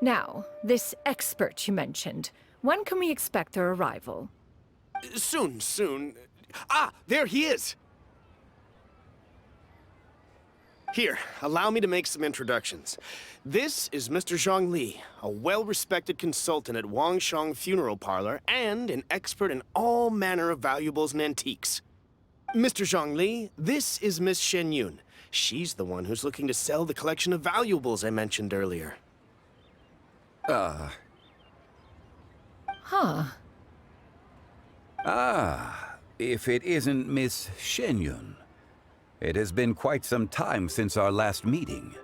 Now, this expert you mentioned, when can we expect their arrival? Soon. Ah, there he is! Here, allow me to make some introductions. This is Mr. Zhongli, a well-respected consultant at Wangshang Funeral Parlor and an expert in all manner of valuables and antiques. Mr. Zhongli, this is Miss Xianyun. She's the one who's looking to sell the collection of valuables I mentioned earlier. Huh. If it isn't Miss Xianyun. It has been quite some time since our last meeting.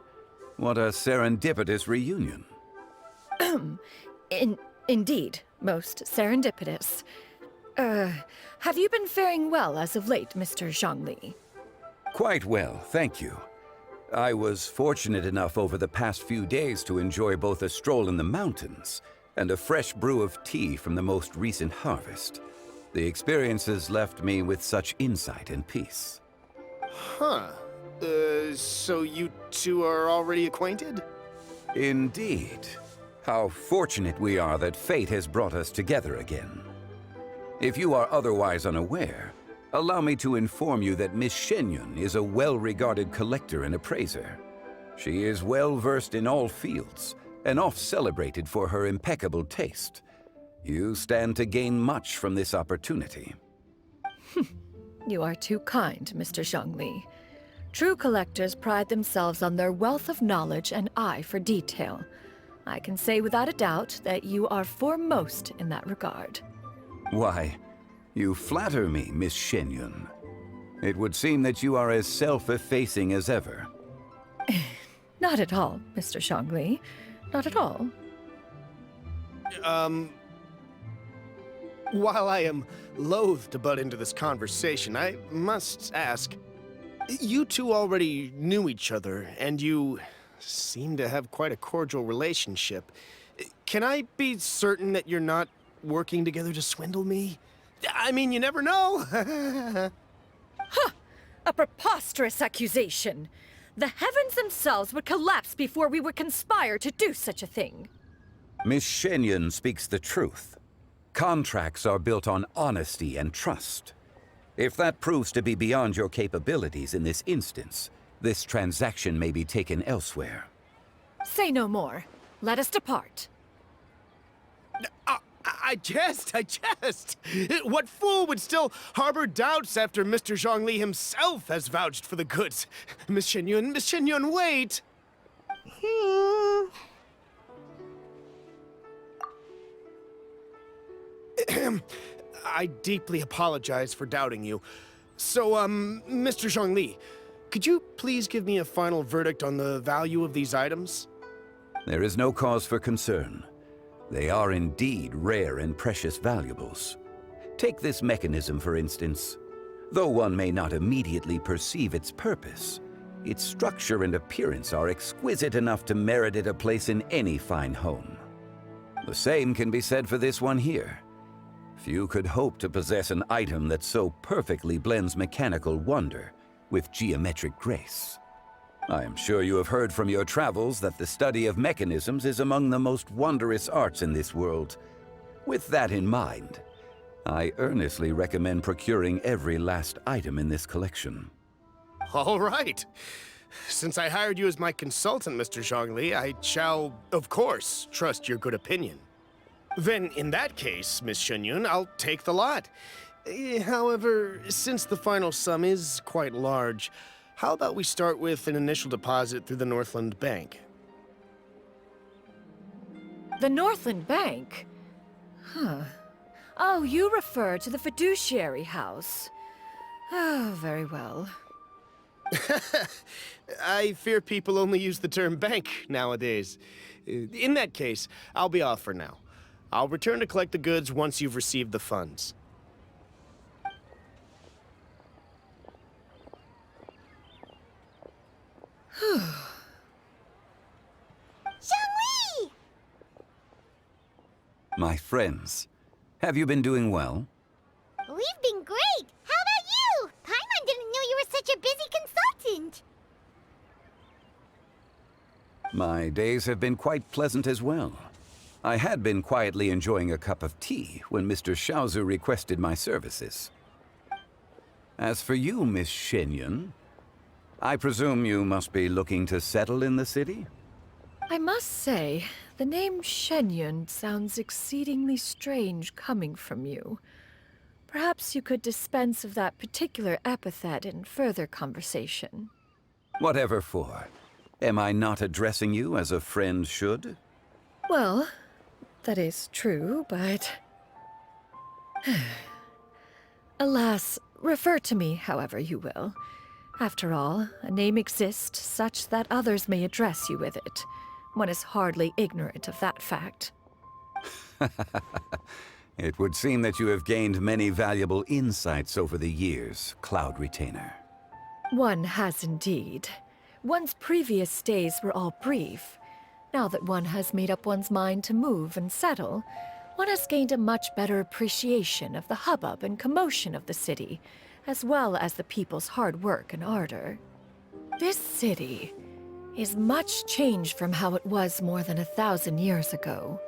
What a serendipitous reunion. Indeed, most serendipitous. Have you been faring well as of late, Mr. Zhongli? Quite well, thank you. I was fortunate enough over the past few days to enjoy both a stroll in the mountains and a fresh brew of tea from the most recent harvest. The experiences left me with such insight and peace. Huh. So you two are already acquainted? Indeed. How fortunate we are that fate has brought us together again. If you are otherwise unaware, allow me to inform you that Miss Xianyun is a well-regarded collector and appraiser. She is well-versed in all fields, and oft-celebrated for her impeccable taste. You stand to gain much from this opportunity. You are too kind, Mr. Zhongli. True collectors pride themselves on their wealth of knowledge and eye for detail. I can say without a doubt that you are foremost in that regard. Why, you flatter me, Miss Xianyun. It would seem that you are as self-effacing as ever. Not at all, Mr. Zhongli. Not at all. While I am loath to butt into this conversation, I must ask, you two already knew each other, and you seem to have quite a cordial relationship. Can I be certain that you're not working together to swindle me? I mean, you never know. Huh! A preposterous accusation. The heavens themselves would collapse before we would conspire to do such a thing. Miss Xianyun speaks the truth. Contracts are built on honesty and trust. If that proves to be beyond your capabilities in this instance, this transaction may be taken elsewhere. Say no more. Let us depart. I jest. What fool would still harbor doubts after Mr. Zhongli himself has vouched for the goods? Miss Xianyun, wait! I deeply apologize for doubting you. So, Mr. Zhongli, could you please give me a final verdict on the value of these items? There is no cause for concern. They are indeed rare and precious valuables. Take this mechanism, for instance. Though one may not immediately perceive its purpose, its structure and appearance are exquisite enough to merit it a place in any fine home. The same can be said for this one here. Few could hope to possess an item that so perfectly blends mechanical wonder with geometric grace. I am sure you have heard from your travels that the study of mechanisms is among the most wondrous arts in this world. With that in mind, I earnestly recommend procuring every last item in this collection. All right. Since I hired you as my consultant, Mr. Zhongli, I shall, of course, trust your good opinion. Then, in that case, Miss Xianyun, I'll take the lot. However, since the final sum is quite large, how about we start with an initial deposit through the Northland Bank? The Northland Bank? Huh. Oh, you refer to the fiduciary house. Oh, very well. I fear people only use the term bank nowadays. In that case, I'll be off for now. I'll return to collect the goods once you've received the funds. Zhongli! My friends, have you been doing well? We've been great! How about you? Paimon didn't know you were such a busy consultant! My days have been quite pleasant as well. I had been quietly enjoying a cup of tea when Mr. Xiaozu requested my services. As for you, Miss Xianyun, I presume you must be looking to settle in the city? I must say, the name Xianyun sounds exceedingly strange coming from you. Perhaps you could dispense of that particular epithet in further conversation. Whatever for. Am I not addressing you as a friend should? Well, that is true, but... Alas, refer to me however you will. After all, a name exists such that others may address you with it. One is hardly ignorant of that fact. It would seem that you have gained many valuable insights over the years, Cloud Retainer. One has indeed. One's previous stays were all brief. Now that one has made up one's mind to move and settle, one has gained a much better appreciation of the hubbub and commotion of the city, as well as the people's hard work and ardor. This city is much changed from how it was more than 1,000 years ago.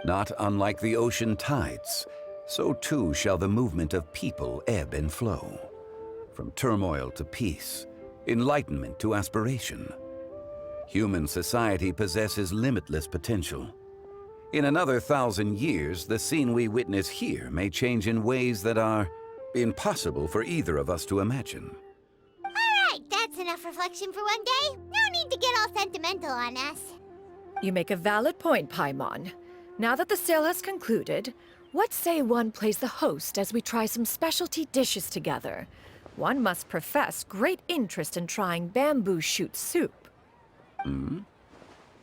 Not unlike the ocean tides, so too shall the movement of people ebb and flow. From turmoil to peace, enlightenment to aspiration. Human society possesses limitless potential. In another 1,000 years, the scene we witness here may change in ways that are impossible for either of us to imagine. Alright, that's enough reflection for one day. No need to get all sentimental on us. You make a valid point, Paimon. Now that the sale has concluded, what say one plays the host as we try some specialty dishes together? One must profess great interest in trying bamboo shoot soup.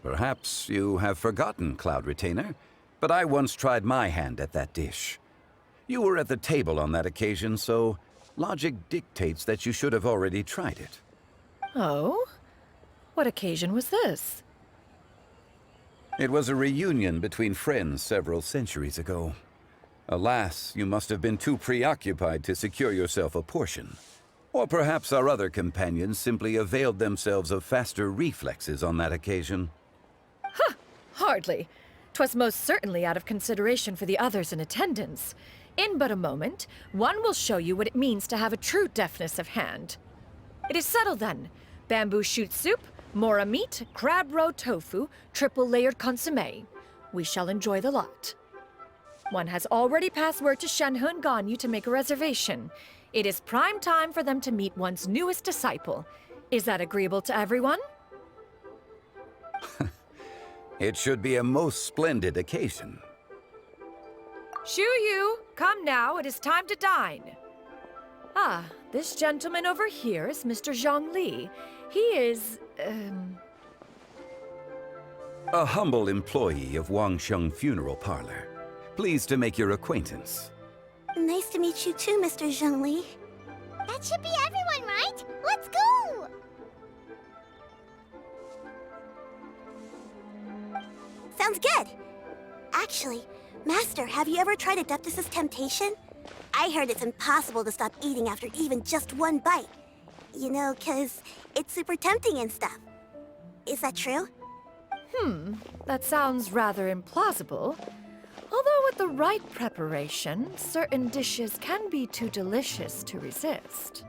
Perhaps you have forgotten, Cloud Retainer, but I once tried my hand at that dish. You were at the table on that occasion, so logic dictates that you should have already tried it. Oh? What occasion was this? It was a reunion between friends several centuries ago. Alas, you must have been too preoccupied to secure yourself a portion. Or perhaps our other companions simply availed themselves of faster reflexes on that occasion. Hardly. 'Twas most certainly out of consideration for the others in attendance. In but a moment, one will show you what it means to have a true deftness of hand. It is settled then. Bamboo shoot soup, mora meat, crab roe tofu, triple-layered consommé. We shall enjoy the lot. One has already passed word to Shenhe Ganyu to make a reservation. It is prime time for them to meet one's newest disciple. Is that agreeable to everyone? It should be a most splendid occasion. Shu Yu, come now, it is time to dine. Ah, this gentleman over here is Mr. Zhongli. He is, A humble employee of Wangsheng Funeral Parlor. Pleased to make your acquaintance. Nice to meet you too, Mr. Zhongli. That should be everyone, right? Let's go! Sounds good. Actually, Master, have you ever tried Adeptus' temptation? I heard it's impossible to stop eating after even just one bite. You know, 'cause it's super tempting and stuff. Is that true? That sounds rather implausible. Although with the right preparation, certain dishes can be too delicious to resist.